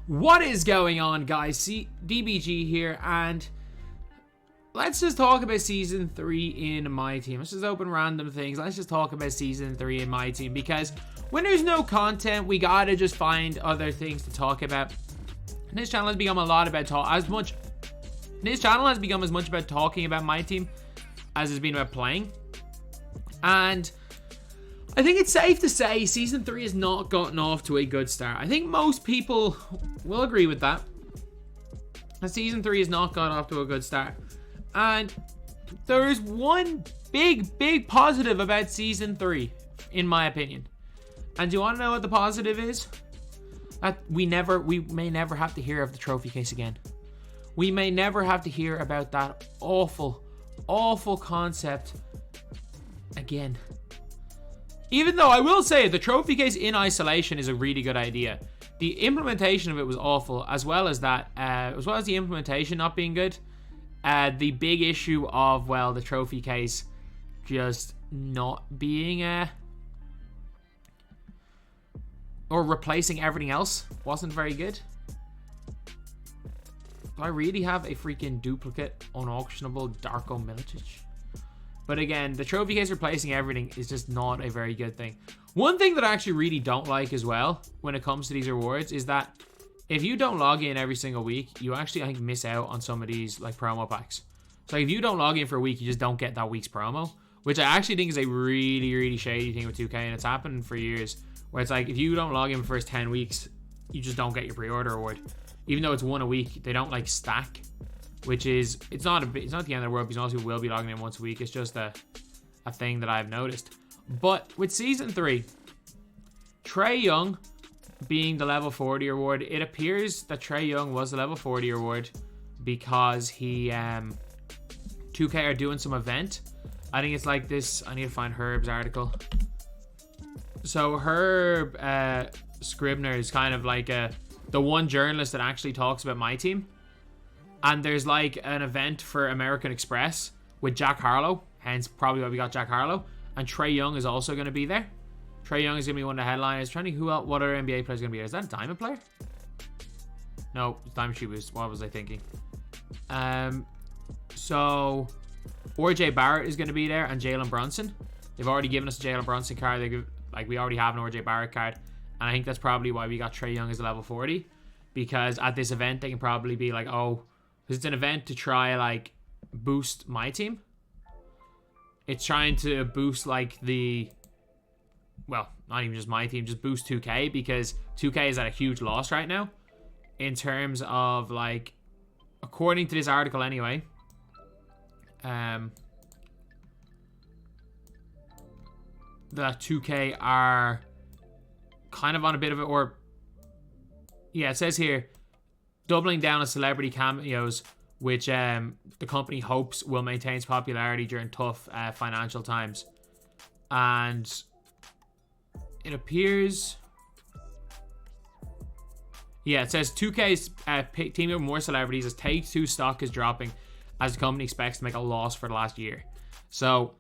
What is going on, guys? DBG here, and let's just talk about Season 3 in MyTEAM. Let's just open random things. Let's just talk about Season 3 in MyTEAM, because when there's no content, we gotta just find other things to talk about. And this channel has become a lot about This channel has become as much about talking about MyTEAM as it's been about playing. And I think it's safe to say Season 3 has not gotten off to a good start. I think most people will agree with that. Season 3 has not got off to a good start. And there is one big positive about Season 3, in my opinion. And do you want to know what the positive is? That we may never have to hear of the trophy case again. We may never have to hear about that awful concept again. Even though I will say the trophy case in isolation is a really good idea. The implementation of it was awful, as well as the implementation not being good. The big issue of, well, the trophy case just not being or replacing everything else wasn't very good. Do I really have a freaking duplicate unauctionable Darko Milicic? But again, the trophy case replacing everything is just not a very good thing. One thing that I actually really don't like as well when it comes to these rewards is that if you don't log in every single week, you actually, I think, miss out on some of these like promo packs. So if you don't log in for a week, you just don't get that week's promo, which I actually think is a really shady thing with 2K, and it's happened for years, where it's like if you don't log in for the first 10 weeks, you just don't get your pre-order reward. Even though it's one a week, they don't like stack. Which is, it's not the end of the world, because most people will be logging in once a week. It's just a thing that I've noticed. But with Season 3, Trey Young being the level 40 reward, it appears that Trey Young was the level 40 reward because he, 2K are doing some event. I think it's like this. I need to find Herb's article. So Herb Scribner is kind of like the one journalist that actually talks about MyTEAM. And there's like an event for American Express with Jack Harlow, hence probably why we got Jack Harlow. And Trey Young is also going to be there. Trey Young is going to be one of the headliners. Trying to think what other NBA players going to be there. Is that a Diamond player? No, it's Diamond Shoe Boost. What was I thinking? So RJ Barrett is going to be there, and Jalen Brunson. They've already given us a Jalen Brunson card. We already have an RJ Barrett card. And I think that's probably why we got Trey Young as a level 40. Because at this event, they can probably be like, oh, it's an event to try like boost MyTEAM. It's trying to boost like not even just MyTEAM, just boost 2K, because 2K is at a huge loss right now in terms of like, according to this article anyway, that 2K are kind of on a bit of it, it says here, doubling down on celebrity cameos, which the company hopes will maintain its popularity during tough financial times. And it appears... it says 2K's teaming up with more celebrities as Take-Two stock is dropping as the company expects to make a loss for the last year. So,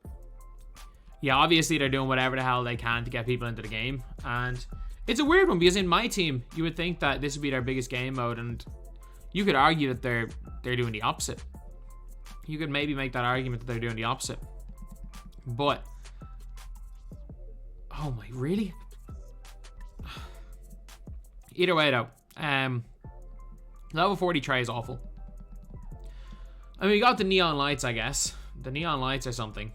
yeah, obviously they're doing whatever the hell they can to get people into the game. And it's a weird one, because in MyTEAM, you would think that this would be their biggest game mode, and you could argue that they're doing the opposite. You could maybe make that argument that they're doing the opposite. But, oh my, really? Either way though, level 40 Trey is awful. I mean, we got the neon lights, I guess. The neon lights or something.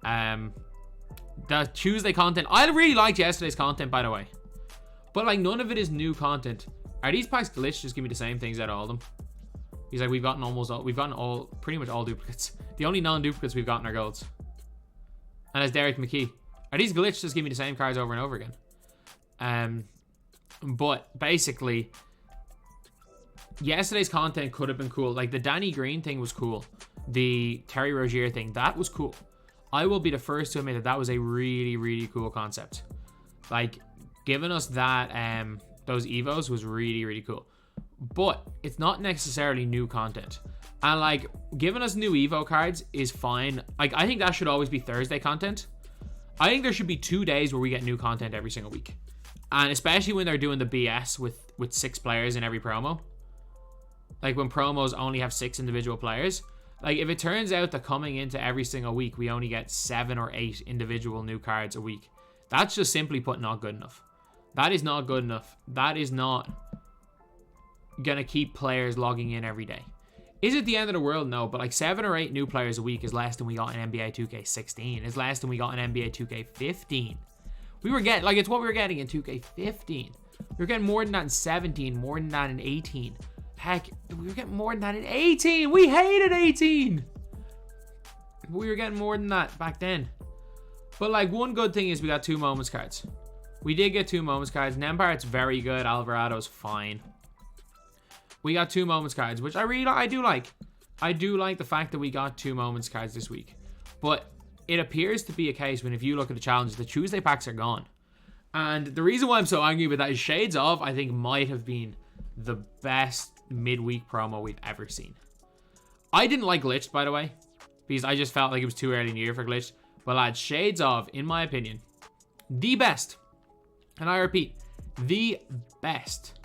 The Tuesday content, I really liked yesterday's content, by the way. But like, none of it is new content. Are these packs glitched? Just give me the same things out of all of them. He's like, we've gotten pretty much all duplicates. The only non-duplicates we've gotten are golds. And as Derek McKee. Are these glitched? Just give me the same cards over and over again. But basically, yesterday's content could have been cool. Like the Danny Green thing was cool. The Terry Rozier thing, that was cool. I will be the first to admit that was a really cool concept. Like, giving us that those evos was really cool, but it's not necessarily new content. And like, giving us new evo cards is fine. Like, I think that should always be Thursday content. I think there should be 2 days where we get new content every single week, And especially when they're doing the BS with 6 players in every promo. Like when promos only have 6 individual players. Like if it turns out that coming into every single week, we only get 7 or 8 individual new cards a week. That's just simply put not good enough. That is not good enough. That is not going to keep players logging in every day. Is it the end of the world? No, but like 7 or 8 new players a week is less than we got in NBA 2K16. It's less than we got in NBA 2K15. We were getting, like, it's what we were getting in 2K15. We were getting more than that in 17, more than that in 18. Heck, we were getting more than that in 18. We hated 18. We were getting more than that back then. But like, one good thing is we got 2 moments cards. We did get 2 moments cards. Nembart's very good. Alvarado's fine. We got 2 moments cards, which I do like. I do like the fact that we got 2 moments cards this week. But it appears to be a case when if you look at the challenges, the Tuesday packs are gone. And the reason why I'm so angry with that is Shades of, I think, might have been the best midweek promo we've ever seen. I didn't like Glitched, by the way, because I just felt like it was too early in the year for Glitched. But lads, Shades of, in my opinion, the best, and I repeat, the best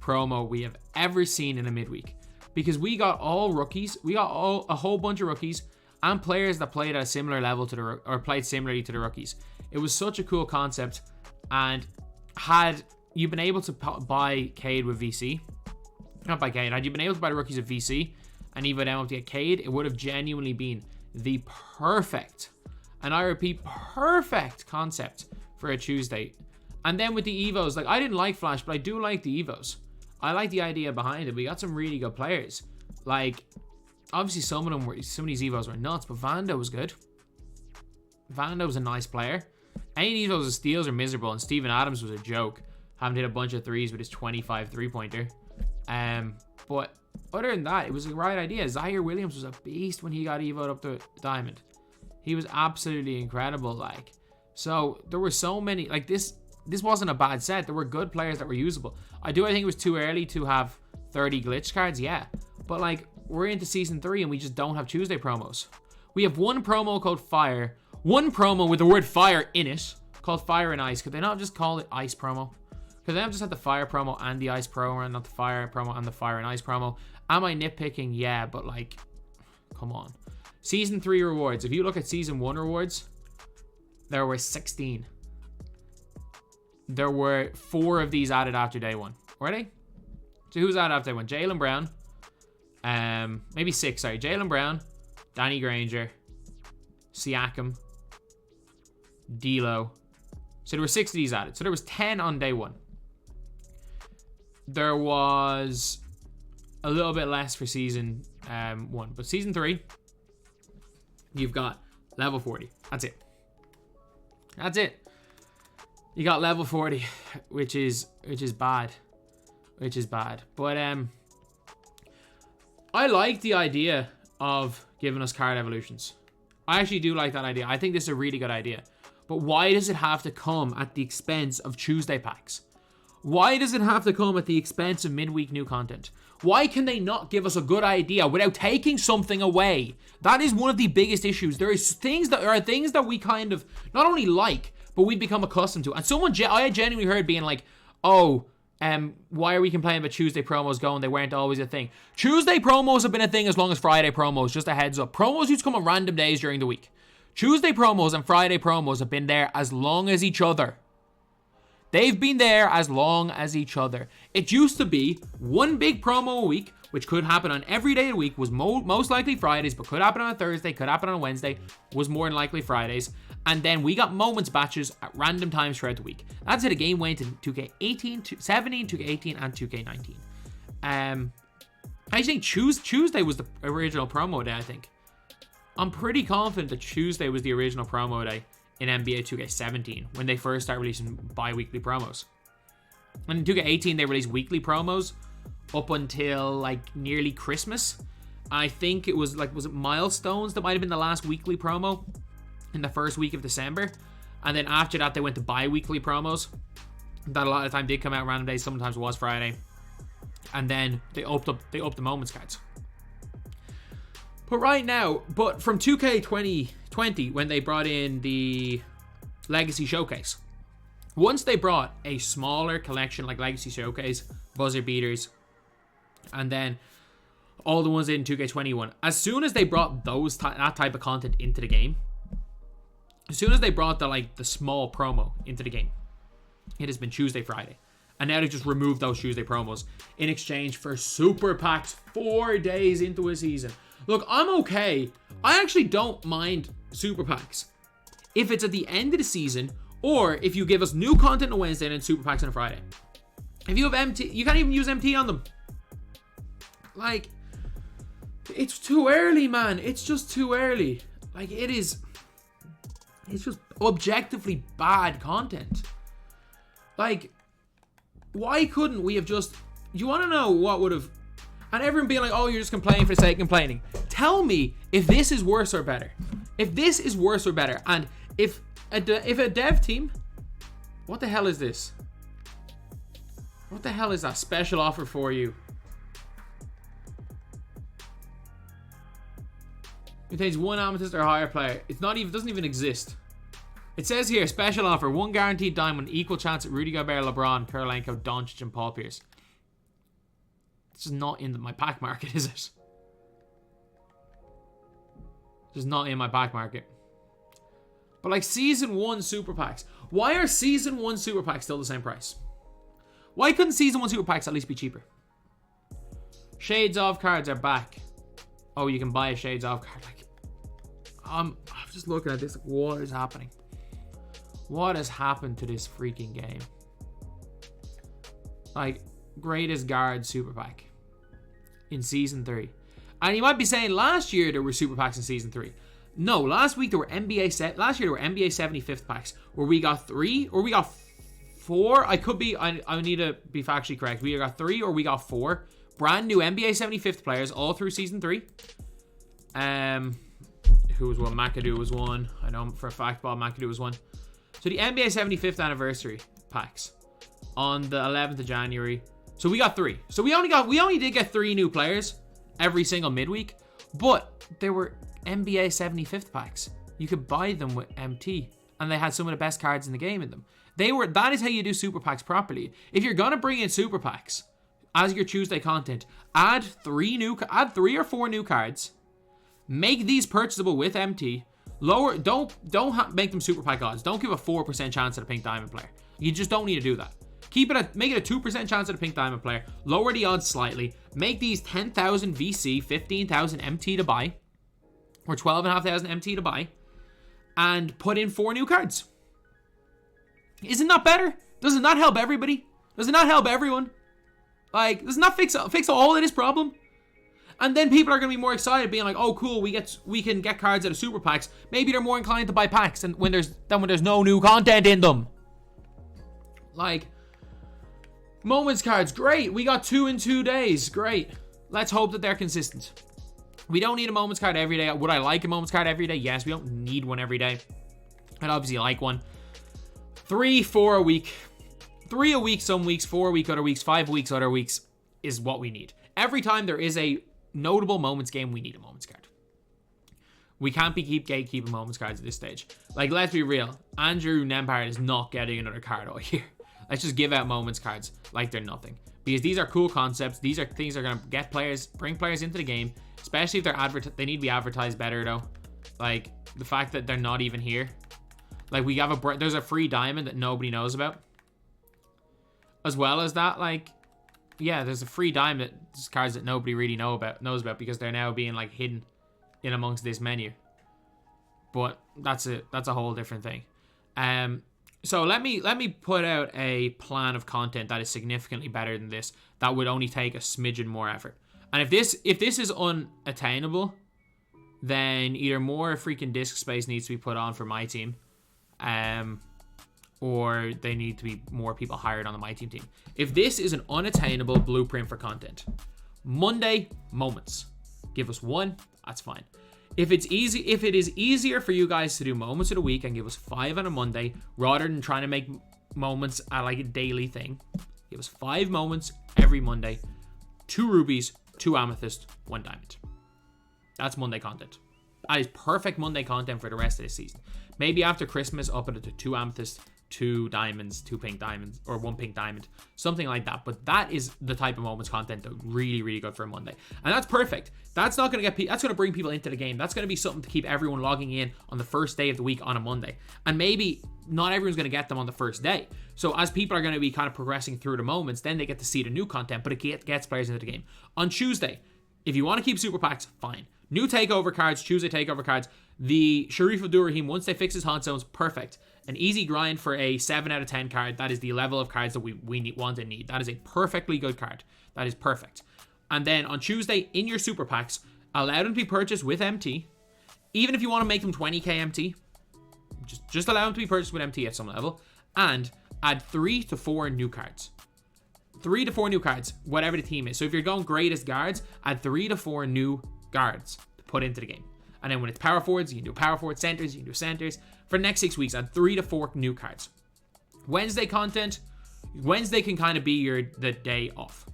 promo we have ever seen in a midweek. Because we got all rookies, we got a whole bunch of rookies, and players that played at a similar level to or played similarly to the rookies. It was such a cool concept, and had you been able to buy Cade with VC, not buy Cade, had you been able to buy the rookies with VC, and even able to get Cade, it would have genuinely been the perfect, and I repeat, perfect concept for a Tuesday. And then with the Evos, like, I didn't like Flash, but I do like the Evos. I like the idea behind it. We got some really good players. Like, obviously some of these Evos were nuts, but Vando was good. Vando was a nice player. Any Evos' steals are miserable, and Steven Adams was a joke. Having hit a bunch of threes with his 25 3-pointer. But other than that, it was the right idea. Zaire Williams was a beast when he got Evo'd up to Diamond. He was absolutely incredible, like. So there were so many, like, this wasn't a bad set. There were good players that were usable. I think it was too early to have 30 glitch cards, yeah. But like, we're into season 3 and we just don't have Tuesday promos. We have one promo called Fire, one promo with the word fire in it, called Fire and Ice. Could they not just call it Ice promo? Could they not just have the Fire promo and the Ice promo, and not the Fire promo and the Fire and Ice promo? Am I nitpicking? Yeah, but like, come on. Season 3 rewards. If you look at season 1 rewards, there were 16. There were 4 of these added after day 1. Were they? So who's added after day 1? Jaylen Brown. Maybe 6, sorry. Jaylen Brown, Danny Granger, Siakam, D'Lo. So there were 6 of these added. So there was 10 on day 1. There was a little bit less for season 1. But season 3, you've got level 40. That's it. That's it. You got level 40, which is bad. Which is bad. But I like the idea of giving us card evolutions. I actually do like that idea. I think this is a really good idea. But why does it have to come at the expense of Tuesday packs? Why does it have to come at the expense of midweek new content? Why can they not give us a good idea without taking something away? That is one of the biggest issues. There are things that we kind of not only like, but we become accustomed to. And I genuinely heard being like, oh, why are we complaining about Tuesday promos going? They weren't always a thing. Tuesday promos have been a thing as long as Friday promos, just a heads up. Promos used to come on random days during the week. Tuesday promos and Friday promos have been there as long as each other. They've been there as long as each other. It used to be one big promo a week, which could happen on every day of the week, was most likely Fridays, but could happen on a Thursday, could happen on a Wednesday, was more than likely Fridays. And then we got moments batches at random times throughout the week. That's how the game went in 2K18, 17, 2K18, and 2K19. I think Tuesday was the original promo day, I think. I'm pretty confident that Tuesday was the original promo day in NBA 2K17 when they first started releasing bi-weekly promos. And in 2K18 they released weekly promos up until like nearly Christmas. I think it was like, was it Milestones that might have been the last weekly promo in the first week of December, and then after that they went to bi-weekly promos that a lot of the time did come out random days. Sometimes it was Friday, and then they upped the moments cards. But right now, from 2K 2020 when they brought in the Legacy Showcase, Once they brought a smaller collection like Legacy Showcase, Buzzer Beaters, and then all the ones in 2K21, as soon as they brought that type of content into the game, as soon as they brought the small promo into the game, it has been Tuesday, Friday. And now they just removed those Tuesday promos in exchange for super packs 4 days into a season. Look, I'm okay. I actually don't mind super packs if it's at the end of the season, or if you give us new content on Wednesday and then super packs on a Friday. If you have MT, you can't even use MT on them. Like, it's too early, man. It's just too early. Like, it's just objectively bad content. Like, why couldn't we have just... You want to know what would have... And everyone being like, oh, you're just complaining for the sake of complaining. Tell me if this is worse or better. If this is worse or better. And if a dev team... What the hell is this? What the hell is that special offer for you? It contains 1 amethyst or higher player. It's not even... doesn't even exist. It says here, special offer, 1 guaranteed diamond, equal chance at Rudy Gobert, LeBron, Kurolenko, Doncic, and Paul Pierce. This is not in my pack market, is it? This is not in my pack market. But like Season 1 super packs. Why are Season 1 super packs still the same price? Why couldn't Season 1 super packs at least be cheaper? Shades of cards are back. Oh, you can buy a Shades of card. Like, I'm just looking at this. Like, what is happening? What has happened to this freaking game? Like, greatest guard super pack in Season 3. And you might be saying last year there were super packs in Season 3. No, last week there were last year there were NBA 75th packs where we got 3 or we got 4. I need to be factually correct. We got 3 or we got 4 brand new NBA 75th players all through Season 3. Who was one? McAdoo was one. I know for a fact Bob McAdoo was one. So the NBA 75th anniversary packs on the 11th of January. So we got 3. So we only did get 3 new players every single midweek, but there were NBA 75th packs. You could buy them with MT, and they had some of the best cards in the game in them. That is how you do super packs properly. If you're gonna bring in super packs as your Tuesday content, add 3 or 4 new cards. Make these purchasable with MT. Don't make them super pack odds. Don't give a 4% chance at a pink diamond player. You just don't need to do that. Make it a 2% chance at a pink diamond player. Lower the odds slightly. Make these 10,000 VC, 15,000 MT to buy, or 12,500 MT to buy, and put in 4 new cards. Isn't that better? Does it not help everybody? Does it not help everyone? Like, does it not fix all of this problem? And then people are going to be more excited, being like, oh, cool, we can get cards out of super packs. Maybe they're more inclined to buy packs than when there's no new content in them. Like, moments cards, great. We got 2 in 2 days, great. Let's hope that they're consistent. We don't need a moments card every day. Would I like a moments card every day? Yes, we don't need one every day. I'd obviously like one. 3, 4 a week. 3 a week some weeks, 4 a week other weeks, 5 weeks other weeks is what we need. Every time there is a notable moments game, we need a moments card. We can't keep gatekeeping moments cards at this stage. Like, let's be real. Andrew Nembhard is not getting another card all year. Let's just give out moments cards like they're nothing. Because these are cool concepts. These are things that are going to get players, bring players into the game. Especially if they need to be advertised better, though. Like, the fact that they're not even here. Like, there's a free diamond that nobody knows about. As well as that, like, yeah, there's a free diamond that cards that nobody really knows about because they're now being like hidden in amongst this menu. But that's a whole different thing. So let me put out a plan of content that is significantly better than this. That would only take a smidgen more effort. And if this is unattainable, then either more freaking disk space needs to be put on for MyTEAM, or they need to be more people hired on the MyTEAM team. If this is an unattainable blueprint for content, Monday moments. Give us 1, that's fine. If it is easier for you guys to do moments of the week and give us 5 on a Monday, rather than trying to make moments like a daily thing, give us 5 moments every Monday, 2 rubies, 2 amethyst, 1 diamond. That's Monday content. That is perfect Monday content for the rest of this season. Maybe after Christmas, up it to 2 amethyst, 2 diamonds, 2 pink diamonds, or 1 pink diamond, something like that. But that is the type of moments content that really, really good for a Monday, and that's perfect. That's not going to get that's going to bring people into the game. That's going to be something to keep everyone logging in on the first day of the week on a Monday, and maybe not everyone's going to get them on the first day. So as people are going to be kind of progressing through the moments, then they get to see the new content, but it gets players into the game. On Tuesday, if you want to keep super packs, fine. New takeover cards, Tuesday takeover cards. The Sharif Abdur-Rahim, once they fix his haunt zones, perfect. An easy grind for a 7 out of 10 card. That is the level of cards that we want and need. That is a perfectly good card. That is perfect. And then on Tuesday, in your super packs, allow them to be purchased with MT. Even if you want to make them 20k MT, just allow them to be purchased with MT at some level. And add 3 to 4 new cards. 3 to 4 new cards, whatever the team is. So if you're going greatest guards, add 3 to 4 new guards to put into the game. And then when it's power forwards, you can do power forward, centers, you can do centers. For the next 6 weeks, add 3 to 4 new cards. Wednesday content, Wednesday can kind of be the day off.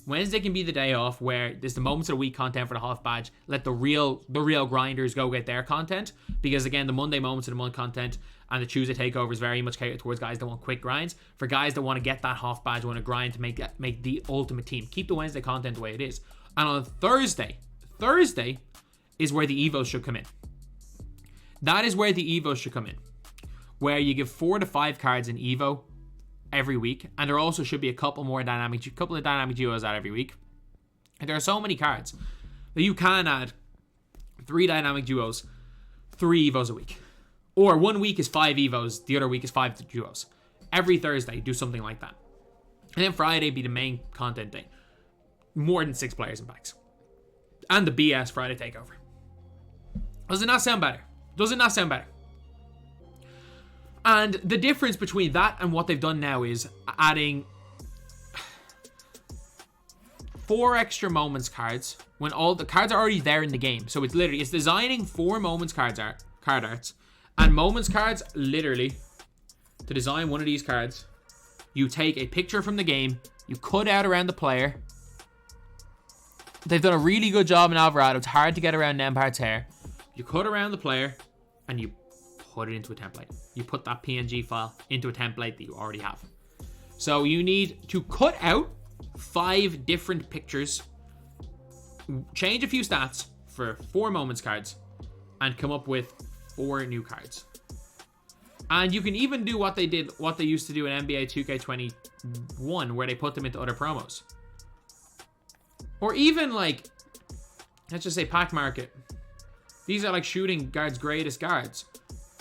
Wednesday can be the day off where there's the moments of the week content for the half badge. Let the real grinders go get their content, because again, the Monday moments of the month content and the Tuesday takeover is very much catered towards guys that want quick grinds. For guys that want to get that half badge, want to grind to make the ultimate team. Keep the Wednesday content the way it is. And on Thursday is where the Evos should come in. That is where the Evos should come in, where you give 4 to 5 cards in Evo every week, and there also should be a couple of dynamic duos out every week. And there are so many cards that you can add 3 dynamic duos, 3 Evos a week, or 1 week is 5 Evos, the other week is 5 duos. Every Thursday, do something like that, and then Friday be the main content day. More than 6 players in packs, and the BS Friday takeover. Does it not sound better? Does it not sound better? And the difference between that and what they've done now is adding 4 extra moments cards when all the cards are already there in the game. So it's designing 4 moments card arts, and moments cards, literally, to design one of these cards, you take a picture from the game, you cut out around the player. They've done a really good job in Alvarado. It's hard to get around Nembhard's hair. You cut around the player and you put it into a template. You put that PNG file into a template that you already have. So you need to cut out 5 different pictures, change a few stats for 4 moments cards, and come up with 4 new cards. And you can even do what they used to do in NBA 2K21, where they put them into other promos. Or even like, let's just say Pack Market. These are like shooting guards' greatest guards.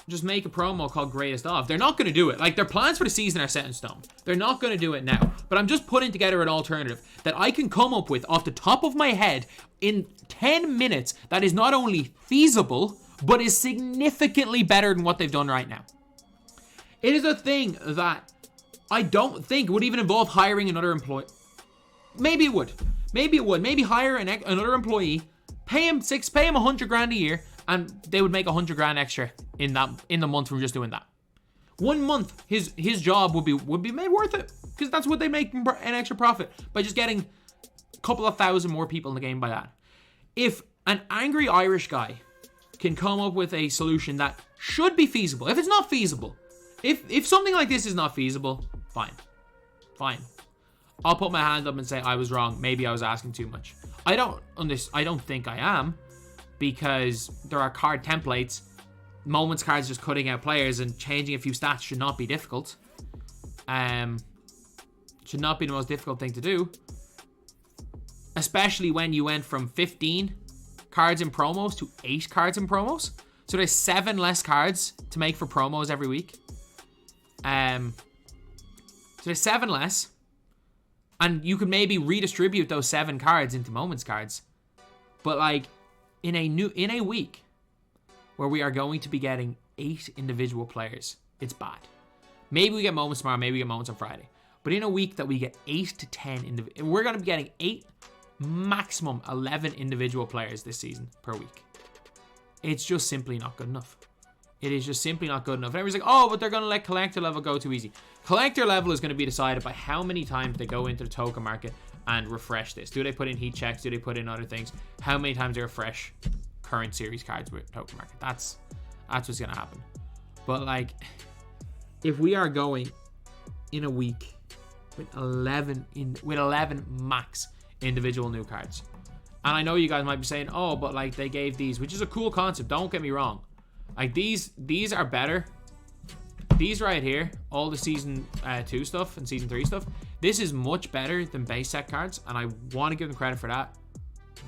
Just make a promo called Greatest Of. They're not going to do it. Like, their plans for the season are set in stone. They're not going to do it now. But I'm just putting together an alternative that I can come up with off the top of my head in 10 minutes that is not only feasible, but is significantly better than what they've done right now. It is a thing that I don't think would even involve hiring another employee. Maybe it would. Maybe hire another employee, pay him $100,000 a year, and they would make $100,000 extra in the month from just doing that. 1 month, his job would be made worth it, because that's what they make an extra profit by just getting a couple of thousand more people in the game by that. If an angry Irish guy can come up with a solution that should be feasible, if it's not feasible, if something like this is not feasible, fine. I'll put my hand up and say I was wrong. Maybe I was asking too much. I don't think I am, because there are card templates. Moments cards just cutting out players and changing a few stats should not be difficult. Should not be the most difficult thing to do. Especially when you went from 15 cards in promos to 8 cards in promos. So there's 7 less cards to make for promos every week. So there's 7 less. And you could maybe redistribute those 7 cards into moments cards. But like in a week where we are going to be getting 8 individual players, it's bad. Maybe we get moments tomorrow, maybe we get moments on Friday. But in a week that we get 8 to 10 we're going to be getting 8, maximum 11 individual players this season per week. It's just simply not good enough. It is just simply not good enough. And everyone's like, oh, but they're going to let collector level go too easy. Collector level is going to be decided by how many times they go into the token market and refresh this. Do they put in heat checks? Do they put in other things? How many times they refresh current series cards with token market? That's what's going to happen. But like, if we are going in a week with 11 max individual new cards, and I know you guys might be saying, oh, but like they gave these, which is a cool concept, don't get me wrong, like these are better. These right here, all the season 2 stuff and season 3 stuff, this is much better than base set cards, and I want to give them credit for that.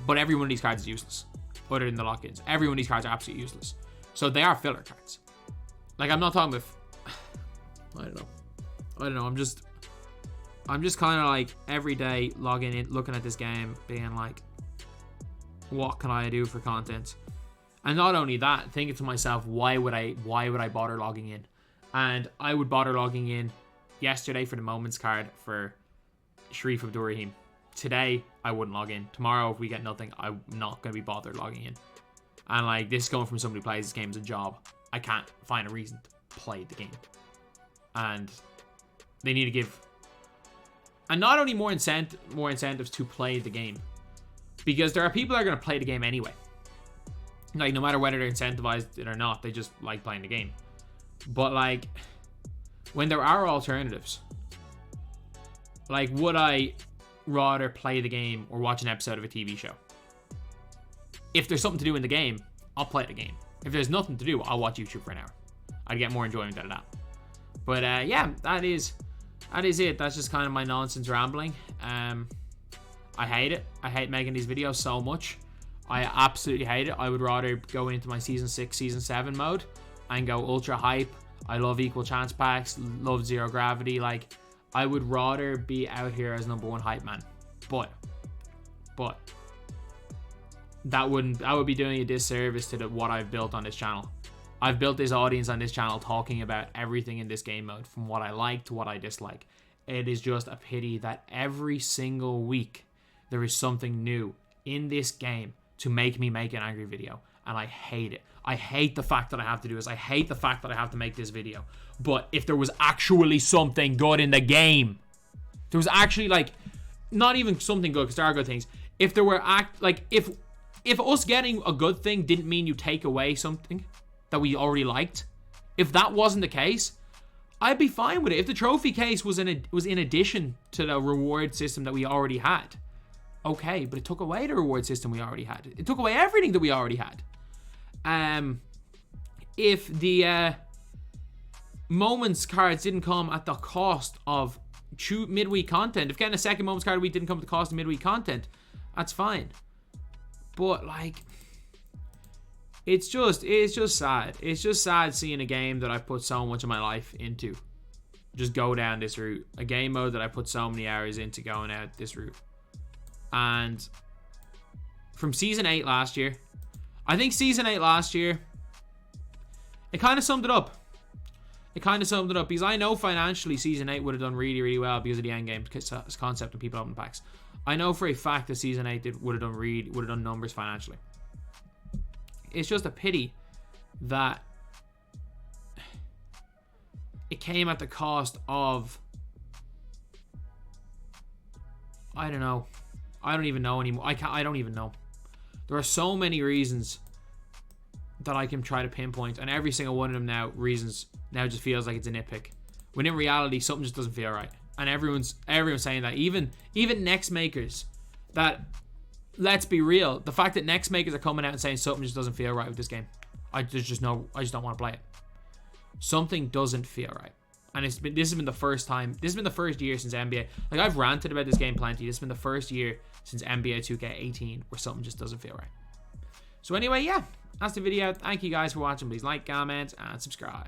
But every one of these cards is useless, other than the lock-ins. Every one of these cards are absolutely useless. So they are filler cards. Like, I'm not talking about... I don't know. I'm just kind of like every day logging in, looking at this game, being like, what can I do for content? And not only that, thinking to myself, why would I bother logging in? And I would bother logging in yesterday for the Moments card for Sharif Abdurrahim. Today, I wouldn't log in. Tomorrow, if we get nothing, I'm not going to be bothered logging in. And like, this is going from somebody who plays this game as a job. I can't find a reason to play the game. And they need to give... And not only more incentives to play the game. Because there are people that are going to play the game anyway. Like, no matter whether they're incentivized it or not, they just like playing the game. But like, when there are alternatives, like, would I rather play the game or watch an episode of a TV show? If there's something to do in the game, I'll play the game. If there's nothing to do, I'll watch YouTube for an hour. I'd get more enjoyment out of that. But yeah, that is it. That's just kind of my nonsense rambling. I hate it. I hate making these videos so much. I absolutely hate it. I would rather go into my Season 6, Season 7 mode and go ultra hype. I love equal chance packs, love zero gravity. Like, I would rather be out here as #1 hype man. But that would be doing a disservice to what I've built on this channel. I've built this audience on this channel talking about everything in this game mode, from what I like to what I dislike. It is just a pity that every single week there is something new in this game to make me make an angry video, and I hate it. I hate the fact that I have to do this. I hate the fact that I have to make this video. But if there was actually something good in the game, there was actually, like, not even something good, because there are good things. If there were if us getting a good thing didn't mean you take away something that we already liked, if that wasn't the case, I'd be fine with it. If the trophy case was in addition to the reward system that we already had, okay, but it took away the reward system we already had. It took away everything that we already had. If the Moments cards didn't come at the cost of midweek content, if getting a second Moments card a week didn't come at the cost of midweek content, that's fine. But like, it's just sad. It's just sad seeing a game that I've put so much of my life into just go down this route. A game mode that I put so many hours into going out this route. And from Season 8 last year, I think Season 8 last year, it kind of summed it up. Because I know financially Season 8 would have done really, really well because of the endgame concept and people opening packs. I know for a fact that Season 8 would have done numbers financially. It's just a pity that it came at the cost of, I don't know. I don't even know anymore. I don't even know. There are so many reasons that I can try to pinpoint, and every single one of them now just feels like it's a nitpick. When in reality, something just doesn't feel right. And everyone's saying that. Even next makers, that, let's be real, the fact that next makers are coming out and saying something just doesn't feel right with this game. I just don't want to play it. Something doesn't feel right. And this has been the first time. This has been the first year since NBA. Like, I've ranted about this game plenty. This has been the first year since NBA 2K18 where something just doesn't feel right. So anyway, yeah, that's the video. Thank you guys for watching. Please like, comment, and subscribe.